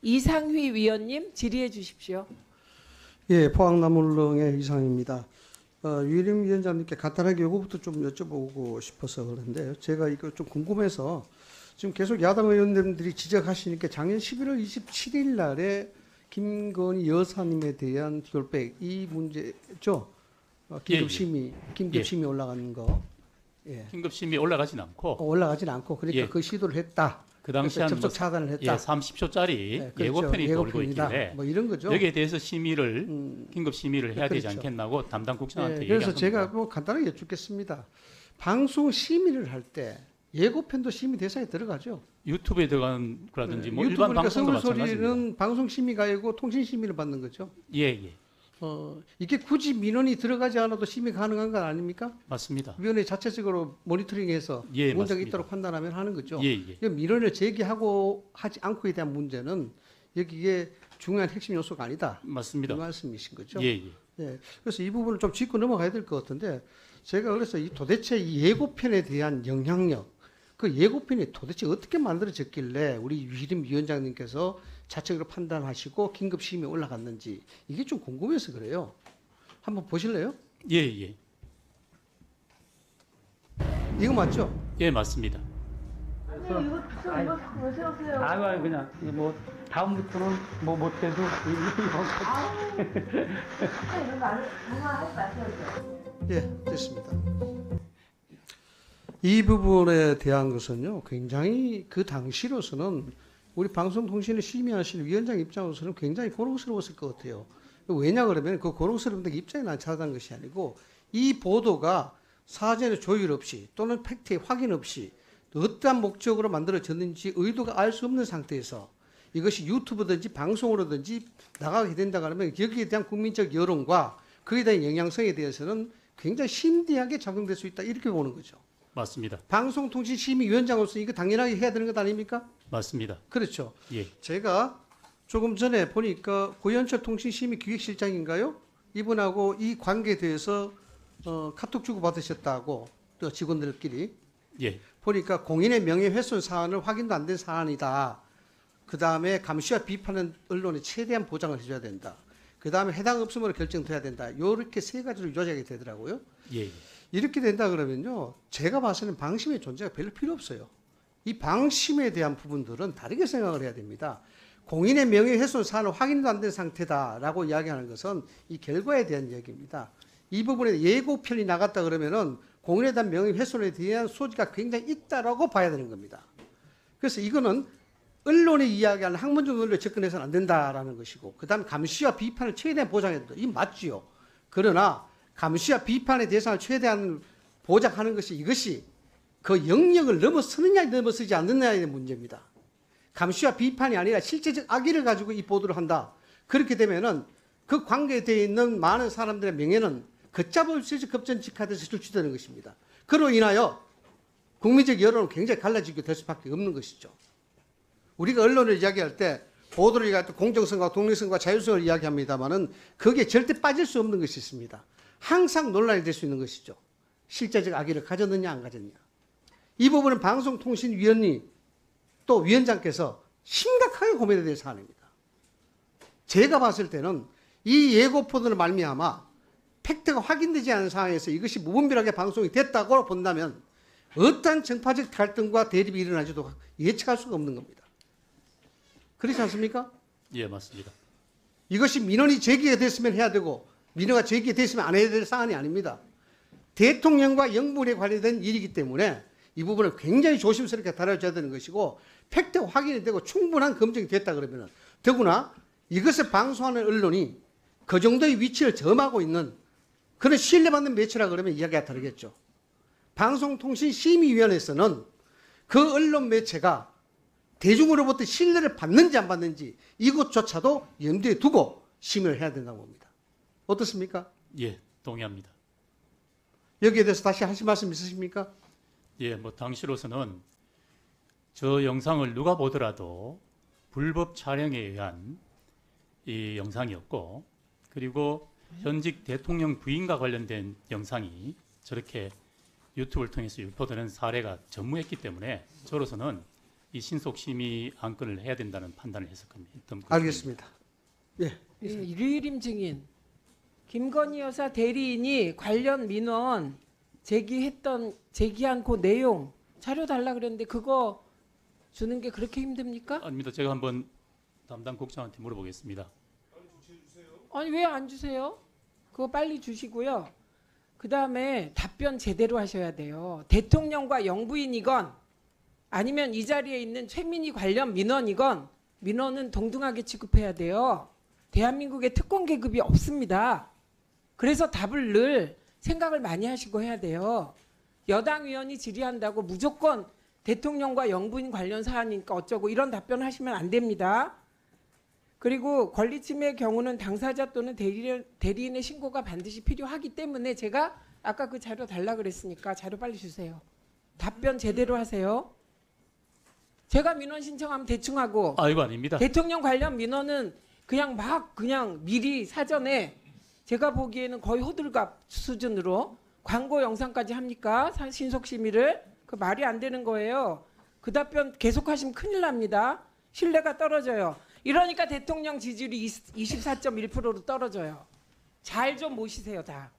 이상휘 위원님 질의해 주십시오. 예, 포항나물릉의 이상입니다. 유일임 위원장님께 간단하게 이거부터 좀 여쭤보고 싶어서 그런데요. 제가 이거 좀 궁금해서 지금 계속 야당 의원님들이 지적하시니까 작년 11월 27일 날에 김건희 여사님에 대한 뒷골백 이 문제죠. 긴급심의 올라가는 거. 예. 긴급심의 올라가진 않고 올라가진 않고 그러니까 예. 그 시도를 했다. 그 당시 한 접속 차단을 했다. 30초짜리 네, 그렇죠. 예고편이 돌고 예고편이다. 있길래 뭐 이런 거죠. 여기에 대해서 심의를 긴급 심의를 해야 되지 그렇죠. 않겠나고 담당 국장한테 예, 얘기한 그래서 겁니다. 제가 뭐 간단하게 여쭙겠습니다. 방송 심의를 할 때 예고편도 심의 대상에 들어가죠. 유튜브에 들어가는 거라든지 뭐 유튜브 일반 그러니까 방송도 마찬가지입니다. 서울소리는 방송 심의가 아니고 통신 심의를 받는 거죠. 예, 예. 이게 굳이 민원이 들어가지 않아도 심의 가능한 건 아닙니까? 맞습니다. 위원회 자체적으로 모니터링해서 예, 문제가 맞습니다. 있다고 판단하면 하는 거죠. 예, 예. 이 민원을 제기하고 하지 않고에 대한 문제는 여기에 중요한 핵심 요소가 아니다. 맞습니다. 이 말씀이신 거죠. 예, 예. 예, 그래서 이 부분을 좀 짚고 넘어가야 될 것 같은데 제가 그래서 도대체 이 예고편에 대한 영향력, 그 예고편이 도대체 어떻게 만들어졌길래 우리 유희림 위원장님께서 자체적으로 판단하시고 긴급 심의에 올라갔는지 이게 좀 궁금해서 그래요. 한번 보실래요? 예, 예. 이거 맞죠? 예, 맞습니다. 이거 왜 세우세요? 아유 그냥 뭐 다음부터는 뭐 못해도 이런 거 정말 하지 마세요. 예, 됐습니다. 이 부분에 대한 것은요, 굉장히 그 당시로서는 우리 방송통신을 심의하실 위원장 입장으로서는 굉장히 곤혹스러웠을 것 같아요. 왜냐 그러면 그 곤혹스러운 입장이 난 찾아간 것이 아니고 이 보도가 사전에 조율 없이 또는 팩트의 확인 없이 어떠한 목적으로 만들어졌는지 의도가 알 수 없는 상태에서 이것이 유튜브든지 방송으로든지 나가게 된다 그러면 여기에 대한 국민적 여론과 그에 대한 영향성에 대해서는 굉장히 심대하게 작용될 수 있다 이렇게 보는 거죠. 맞습니다. 방송통신심의위원장으로서 이거 당연하게 해야 되는 것 아닙니까? 맞습니다. 그렇죠. 예. 제가 조금 전에 보니까 고현철 통신심의기획실장인가요? 이분하고 이 관계에 대해서 카톡 주고 받으셨다고 또 직원들끼리 예. 보니까 공인의 명예훼손 사안은 확인도 안 된 사안이다. 그 다음에 감시와 비판은 언론에 최대한 보장을 해줘야 된다. 그 다음에 해당 업소으로 결정돼야 된다. 이렇게 세 가지로 요약이 되더라고요. 예. 이렇게 된다 그러면요, 제가 봐서는 방심의 존재가 별로 필요 없어요. 이 방심에 대한 부분들은 다르게 생각을 해야 됩니다. 공인의 명예훼손 사안은 확인도 안 된 상태다라고 이야기하는 것은 이 결과에 대한 이야기입니다. 이 부분에 예고편이 나갔다 그러면은 공인에 대한 명예훼손에 대한 소지가 굉장히 있다라고 봐야 되는 겁니다. 그래서 이거는 언론이 이야기하는 학문적 논리로 접근해서는 안 된다라는 것이고, 그 다음 감시와 비판을 최대한 보장해야 된다. 이 맞지요. 그러나 감시와 비판의 대상을 최대한 보장하는 것이 이것이 그 영역을 넘어서느냐 넘어서지 않느냐의 문제입니다. 감시와 비판이 아니라 실제적 악의를 가지고 이 보도를 한다. 그렇게 되면은 그 관계되어 있는 많은 사람들의 명예는 걷잡을 수 없이 급전직하돼서 실추되는 것입니다. 그로 인하여 국민적 여론은 굉장히 갈라지게 될 수밖에 없는 것이죠. 우리가 언론을 이야기할 때 보도를 이야기할 때 공정성과 독립성과 자율성을 이야기합니다만은 거기에 절대 빠질 수 없는 것이 있습니다. 항상 논란이 될 수 있는 것이죠. 실제적 악의를 가졌느냐 안 가졌냐. 이 부분은 방송통신위원회 또 위원장께서 심각하게 고민해야 될 사안입니다. 제가 봤을 때는 이 예고편으로 말미암아 팩트가 확인되지 않은 상황에서 이것이 무분별하게 방송이 됐다고 본다면 어떠한 정파적 갈등과 대립이 일어나지도 예측할 수가 없는 겁니다. 그렇지 않습니까? 예, 맞습니다. 이것이 민원이 제기가 됐으면 해야 되고 민원가 제기가 됐으면 안 해야 될 사안이 아닙니다. 대통령과 영부에 관련된 일이기 때문에 이 부분을 굉장히 조심스럽게 다뤄줘야 되는 것이고 팩트가 확인이 되고 충분한 검증이 됐다 그러면 더구나 이것을 방송하는 언론이 그 정도의 위치를 점하고 있는 그런 신뢰받는 매체라 그러면 이야기가 다르겠죠. 방송통신심의위원회에서는 그 언론 매체가 대중으로부터 신뢰를 받는지 안 받는지 이것조차도 염두에 두고 심의를 해야 된다고 봅니다. 어떻습니까? 예, 동의합니다. 여기에 대해서 다시 하실 말씀 있으십니까? 예, 뭐 당시로서는 저 영상을 누가 보더라도 불법 촬영에 의한 이 영상이었고, 그리고 현직 대통령 부인과 관련된 영상이 저렇게 유튜브를 통해서 유포되는 사례가 전무했기 때문에 저로서는 이 신속심의 안건을 해야 된다는 판단을 했었거든요. 알겠습니다. 예. 예, 류일임 증인, 김건희 여사 대리인이 관련 민원 제기한 그 내용 자료 달라 그랬는데 그거 주는 게 그렇게 힘듭니까? 아닙니다. 제가 한번 담당 국장한테 물어보겠습니다. 아니 왜 안 주세요? 그거 빨리 주시고요. 그 다음에 답변 제대로 하셔야 돼요. 대통령과 영부인이건 아니면 이 자리에 있는 최민희 관련 민원이건 민원은 동등하게 취급해야 돼요. 대한민국에 특권 계급이 없습니다. 그래서 답을 늘 생각을 많이 하시고 해야 돼요. 여당 의원이 질의한다고 무조건 대통령과 영부인 관련 사안이니까 어쩌고 이런 답변 하시면 안 됩니다. 그리고 권리침해의 경우는 당사자 또는 대리인의 신고가 반드시 필요하기 때문에 제가 아까 그 자료 달라 그랬으니까 자료 빨리 주세요. 답변 제대로 하세요. 제가 민원 신청하면 대충 하고 이거 아닙니다. 대통령 관련 민원은 그냥 미리 사전에 제가 보기에는 거의 호들갑 수준으로 광고 영상까지 합니까? 신속심의를? 그 말이 안 되는 거예요. 그 답변 계속하시면 큰일 납니다. 신뢰가 떨어져요. 이러니까 대통령 지지율이 24.1%로 떨어져요. 잘 좀 모시세요 다.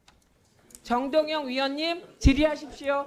정동영 위원님 질의하십시오.